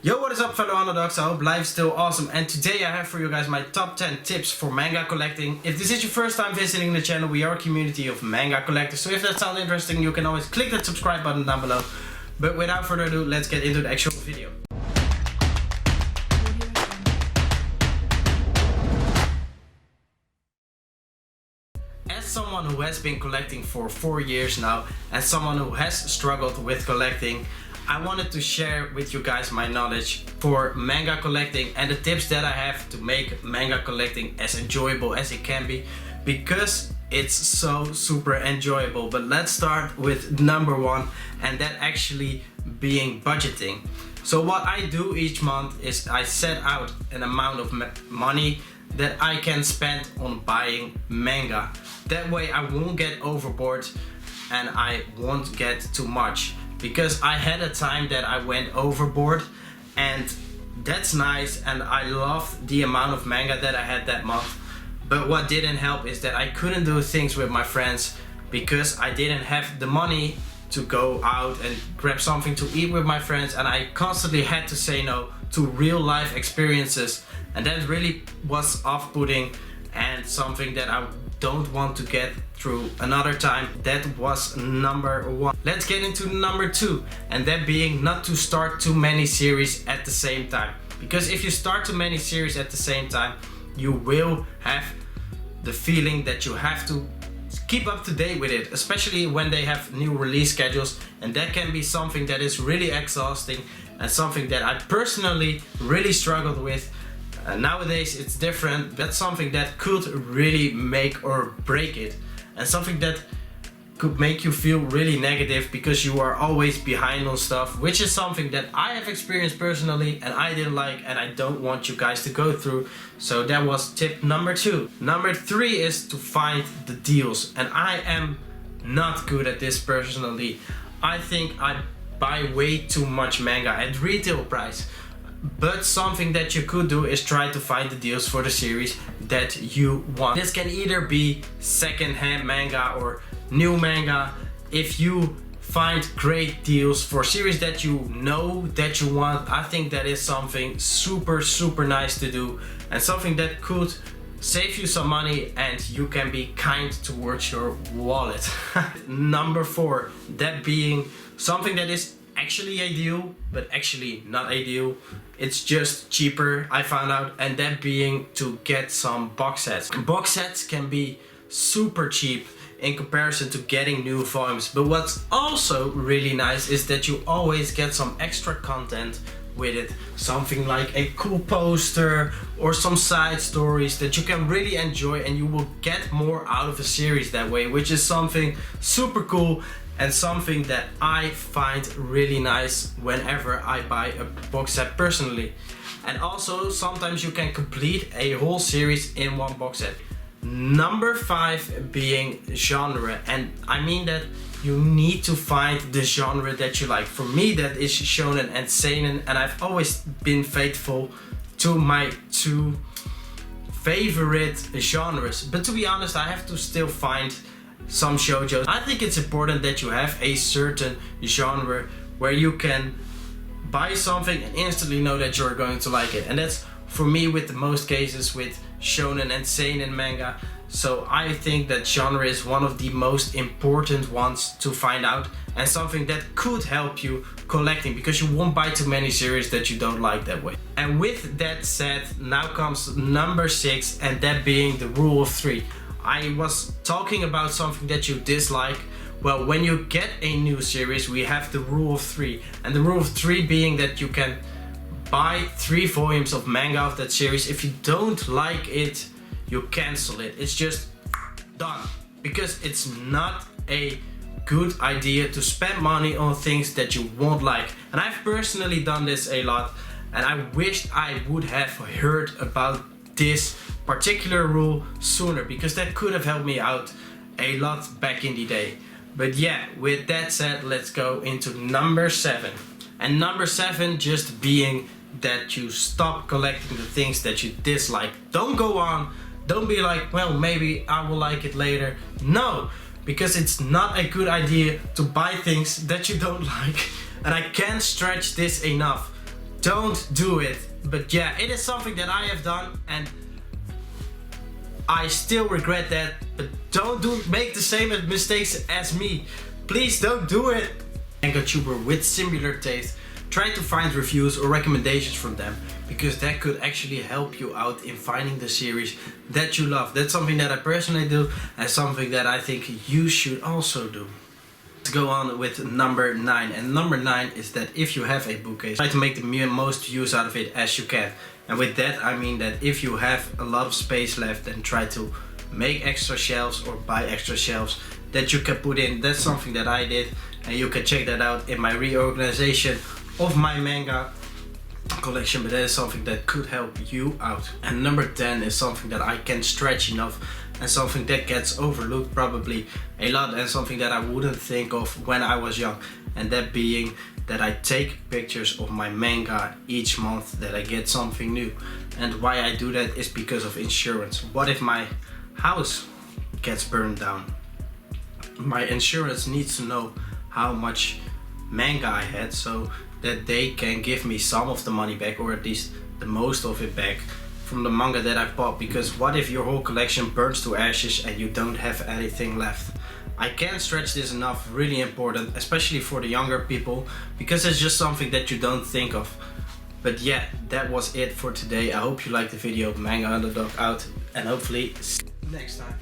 Yo, what is up fellow underdogs? I hope life's still awesome, and today I have for you guys my top 10 tips for manga collecting. If this is your first time visiting the channel, we are a community of manga collectors, so if that sounds interesting you can always click that subscribe button down below. But without further ado, let's get into the actual video. As someone who has been collecting for 4 years now, and someone who has struggled with collecting, I wanted to share with you guys my knowledge for manga collecting and the tips that I have to make manga collecting as enjoyable as it can be, because it's so super enjoyable. But let's start with number one, and that actually being budgeting. So what I do each month is I set out an amount of money that I can spend on buying manga. That way I won't get overboard and I won't get too much. Because I had a time that I went overboard, and that's nice, and I loved the amount of manga that I had that month. But what didn't help is that I couldn't do things with my friends because I didn't have the money to go out and grab something to eat with my friends, and I constantly had to say no to real life experiences, and that really was off-putting and something that I don't want to get through another time. That was number one. Let's get into number two, and that being not to start too many series at the same time. Because if you start too many series at the same time, you will have the feeling that you have to keep up to date with it, especially when they have new release schedules, and that can be something that is really exhausting and something that I personally really struggled with. Nowadays it's different. That's something that could really make or break it, and something that could make you feel really negative because you are always behind on stuff, which is something that I have experienced personally and I didn't like, and I don't want you guys to go through. So that was tip number two. Number three is to find the deals, and I am not good at this personally. I think I buy way too much manga at retail price. But something that you could do is try to find the deals for the series that you want. This can either be second-hand manga or new manga. If you find great deals for series that you know that you want, I think that is something super nice to do, and something that could save you some money and you can be kind towards your wallet. Number four, that being something that is actually a deal, but actually not a deal. It's just cheaper, I found out, and that being to get some box sets. Box sets can be super cheap in comparison to getting new volumes, but what's also really nice is that you always get some extra content with it. Something like a cool poster or some side stories that you can really enjoy, and you will get more out of a series that way, which is something super cool and something that I find really nice whenever I buy a box set personally. And also sometimes you can complete a whole series in one box set. Number five being genre, and I mean that you need to find the genre that you like. For me that is shonen and seinen, and I've always been faithful to my two favorite genres. But to be honest, I have to still find some shoujos. I think it's important that you have a certain genre where you can buy something and instantly know that you're going to like it, and that's for me with the most cases with shonen and seinen manga. So I think that genre is one of the most important ones to find out, and something that could help you collecting, because you won't buy too many series that you don't like that way. And with that said, now comes number six, and that being the rule of three. I was talking about something that you dislike. Well, when you get a new series, we have the rule of three, and the rule of three being that you can buy 3 volumes of manga of that series. If you don't like it, you cancel it. It's just done, because it's not a good idea to spend money on things that you won't like. And I've personally done this a lot, and I wished I would have heard about this particular rule sooner, because that could have helped me out a lot back in the day. But yeah, with that said, let's go into number seven. And number seven just being that you stop collecting the things that you dislike. Don't go on, don't be like, well, maybe I will like it later. No, because it's not a good idea to buy things that you don't like. And I can't stretch this enough. don't do it. But yeah, it is something that I have done and I still regret that, but don't make the same mistakes as me. Please don't do it. Manga tuber with similar taste, try to find reviews or recommendations from them, because that could actually help you out in finding the series that you love. That's something that I personally do and something that I think you should also do. Let's go on with number 9, and number 9 is that if you have a bookcase, try to make the most use out of it as you can. And with that I mean that if you have a lot of space left, then try to make extra shelves or buy extra shelves that you can put in. That's something that I did, and you can check that out in my reorganization of my manga collection, but that is something that could help you out. And number 10 is something that I can stretch enough, and something that gets overlooked probably a lot, and something that I wouldn't think of when I was young, and that being that I take pictures of my manga each month that I get something new. And why I do that is because of insurance. What if my house gets burned down? My insurance needs to know how much manga I had, so that they can give me some of the money back, or at least the most of it back, from the manga that I bought. Because what if your whole collection burns to ashes and you don't have anything left? I can't stress this enough, really important, especially for the younger people, because it's just something that you don't think of. But yeah, that was it for today. I hope you liked the video. Manga Underdog out, and hopefully see you next time.